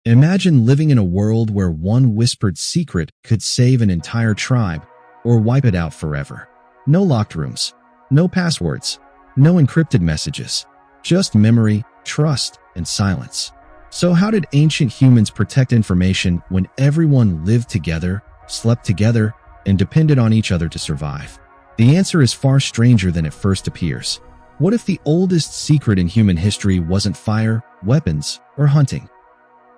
Imagine living in a world where one whispered secret could save an entire tribe or wipe it out forever. No locked rooms, no passwords, no encrypted messages, just memory, trust, and silence. So how did ancient humans protect information when everyone lived together, slept together, and depended on each other to survive? The answer is far stranger than it first appears. What if the oldest secret in human history wasn't fire, weapons, or hunting,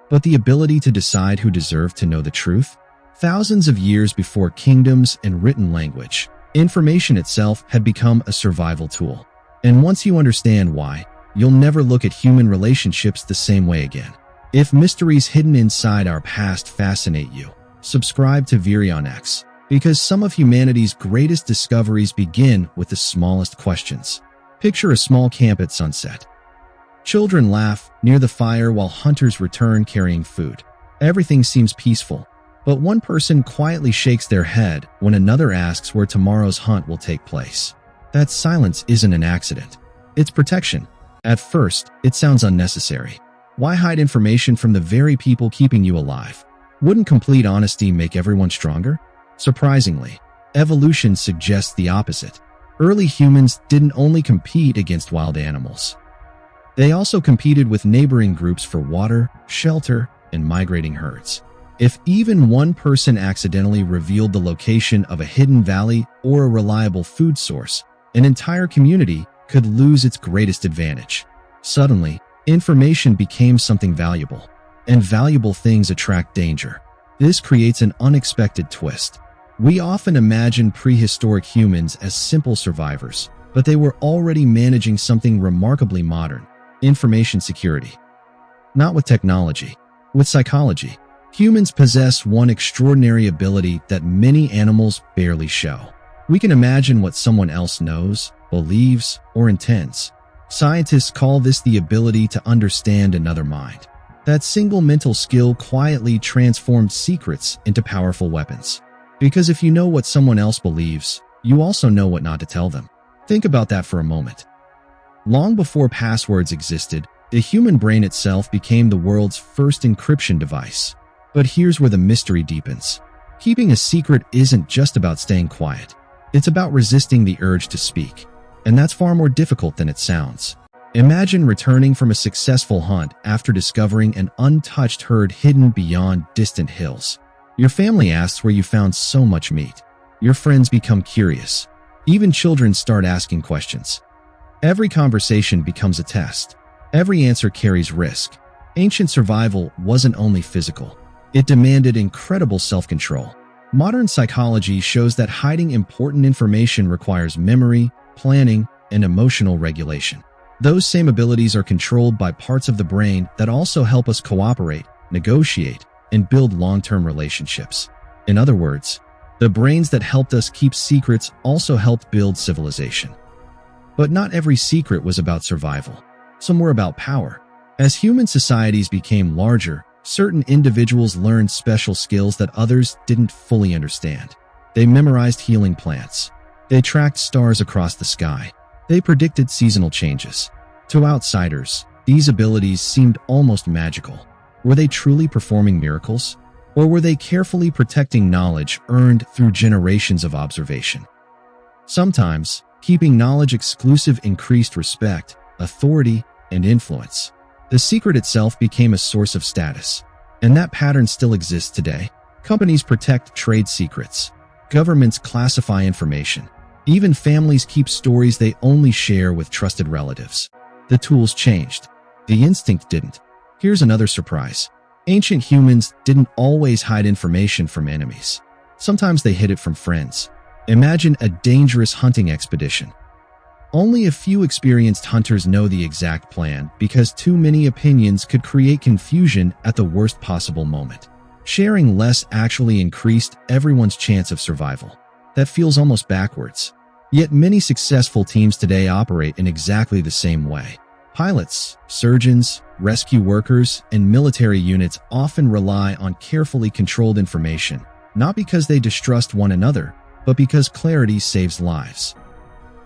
but the ability to decide who deserved to know the truth? Thousands of years before kingdoms and written language, information itself had become a survival tool. And once you understand why, you'll never look at human relationships the same way again. If mysteries hidden inside our past fascinate you, subscribe to VireonX, because some of humanity's greatest discoveries begin with the smallest questions. Picture a small camp at sunset. Children laugh near the fire while hunters return carrying food. Everything seems peaceful, but one person quietly shakes their head when another asks where tomorrow's hunt will take place. That silence isn't an accident. It's protection. At first, it sounds unnecessary. Why hide information from the very people keeping you alive? Wouldn't complete honesty make everyone stronger? Surprisingly, evolution suggests the opposite. Early humans didn't only compete against wild animals. They also competed with neighboring groups for water, shelter, and migrating herds. If even one person accidentally revealed the location of a hidden valley or a reliable food source, an entire community could lose its greatest advantage. Suddenly, information became something valuable, and valuable things attract danger. This creates an unexpected twist. We often imagine prehistoric humans as simple survivors, but they were already managing something remarkably modern: information security. Not with technology, with psychology. Humans possess one extraordinary ability that many animals barely show. We can imagine what someone else knows, believes, or intends. Scientists call this the ability to understand another mind. That single mental skill quietly transformed secrets into powerful weapons. Because if you know what someone else believes, you also know what not to tell them. Think about that for a moment. Long before passwords existed, the human brain itself became the world's first encryption device. But here's where the mystery deepens. Keeping a secret isn't just about staying quiet. It's about resisting the urge to speak. And that's far more difficult than it sounds. Imagine returning from a successful hunt after discovering an untouched herd hidden beyond distant hills. Your family asks where you found so much meat. Your friends become curious. Even children start asking questions. Every conversation becomes a test. Every answer carries risk. Ancient survival wasn't only physical. It demanded incredible self-control. Modern psychology shows that hiding important information requires memory, planning, and emotional regulation. Those same abilities are controlled by parts of the brain that also help us cooperate, negotiate, and build long-term relationships. In other words, the brains that helped us keep secrets also helped build civilization. But not every secret was about survival. Some were about power. As human societies became larger, certain individuals learned special skills that others didn't fully understand. They memorized healing plants. They tracked stars across the sky. They predicted seasonal changes. To outsiders, these abilities seemed almost magical. Were they truly performing miracles? Or were they carefully protecting knowledge earned through generations of observation? Sometimes, keeping knowledge exclusive increased respect, authority, and influence. The secret itself became a source of status. And that pattern still exists today. Companies protect trade secrets. Governments classify information. Even families keep stories they only share with trusted relatives. The tools changed. The instinct didn't. Here's another surprise. Ancient humans didn't always hide information from enemies. Sometimes they hid it from friends. Imagine a dangerous hunting expedition. Only a few experienced hunters know the exact plan because too many opinions could create confusion at the worst possible moment. Sharing less actually increased everyone's chance of survival. That feels almost backwards. Yet many successful teams today operate in exactly the same way. Pilots, surgeons, rescue workers, and military units often rely on carefully controlled information, not because they distrust one another, but because clarity saves lives.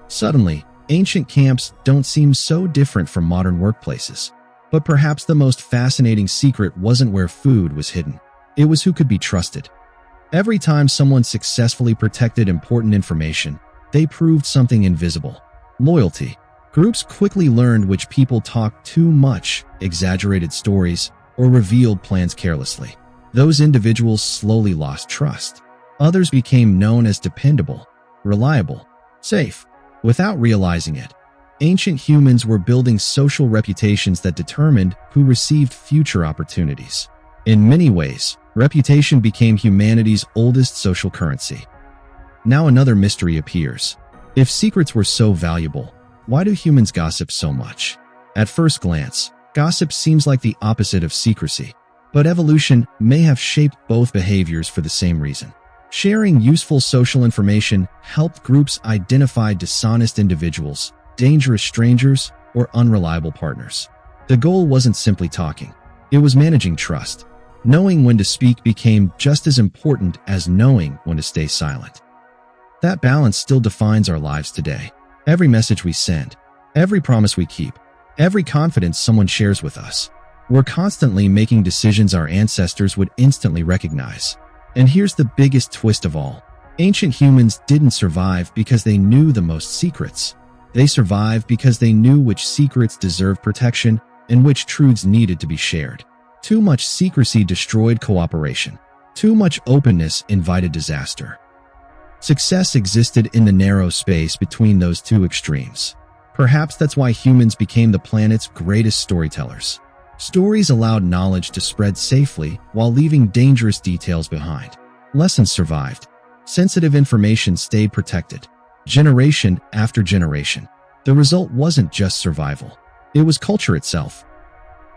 Suddenly, ancient camps don't seem so different from modern workplaces. But perhaps the most fascinating secret wasn't where food was hidden. It was who could be trusted. Every time someone successfully protected important information, they proved something invisible: loyalty. Groups quickly learned which people talked too much, exaggerated stories, or revealed plans carelessly. Those individuals slowly lost trust. Others became known as dependable, reliable, safe. Without realizing it, ancient humans were building social reputations that determined who received future opportunities. In many ways, reputation became humanity's oldest social currency. Now another mystery appears. If secrets were so valuable, why do humans gossip so much? At first glance, gossip seems like the opposite of secrecy, but evolution may have shaped both behaviors for the same reason. Sharing useful social information helped groups identify dishonest individuals, dangerous strangers, or unreliable partners. The goal wasn't simply talking. It was managing trust. Knowing when to speak became just as important as knowing when to stay silent. That balance still defines our lives today. Every message we send, every promise we keep, every confidence someone shares with us, we're constantly making decisions our ancestors would instantly recognize. And here's the biggest twist of all. Ancient humans didn't survive because they knew the most secrets. They survived because they knew which secrets deserved protection and which truths needed to be shared. Too much secrecy destroyed cooperation. Too much openness invited disaster. Success existed in the narrow space between those two extremes. Perhaps that's why humans became the planet's greatest storytellers. Stories allowed knowledge to spread safely while leaving dangerous details behind. Lessons survived. Sensitive information stayed protected, generation after generation. The result wasn't just survival. It was culture itself.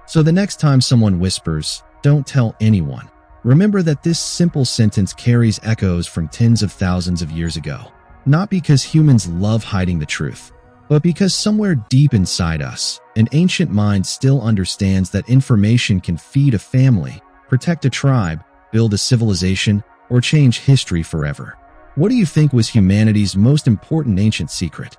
So the next time someone whispers, "Don't tell anyone," remember that this simple sentence carries echoes from tens of thousands of years ago. Not because humans love hiding the truth, but because somewhere deep inside us, an ancient mind still understands that information can feed a family, protect a tribe, build a civilization, or change history forever. What do you think was humanity's most important ancient secret?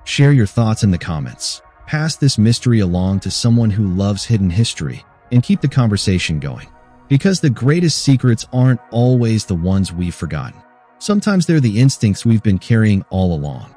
Share your thoughts in the comments. Pass this mystery along to someone who loves hidden history, and keep the conversation going. Because the greatest secrets aren't always the ones we've forgotten. Sometimes they're the instincts we've been carrying all along.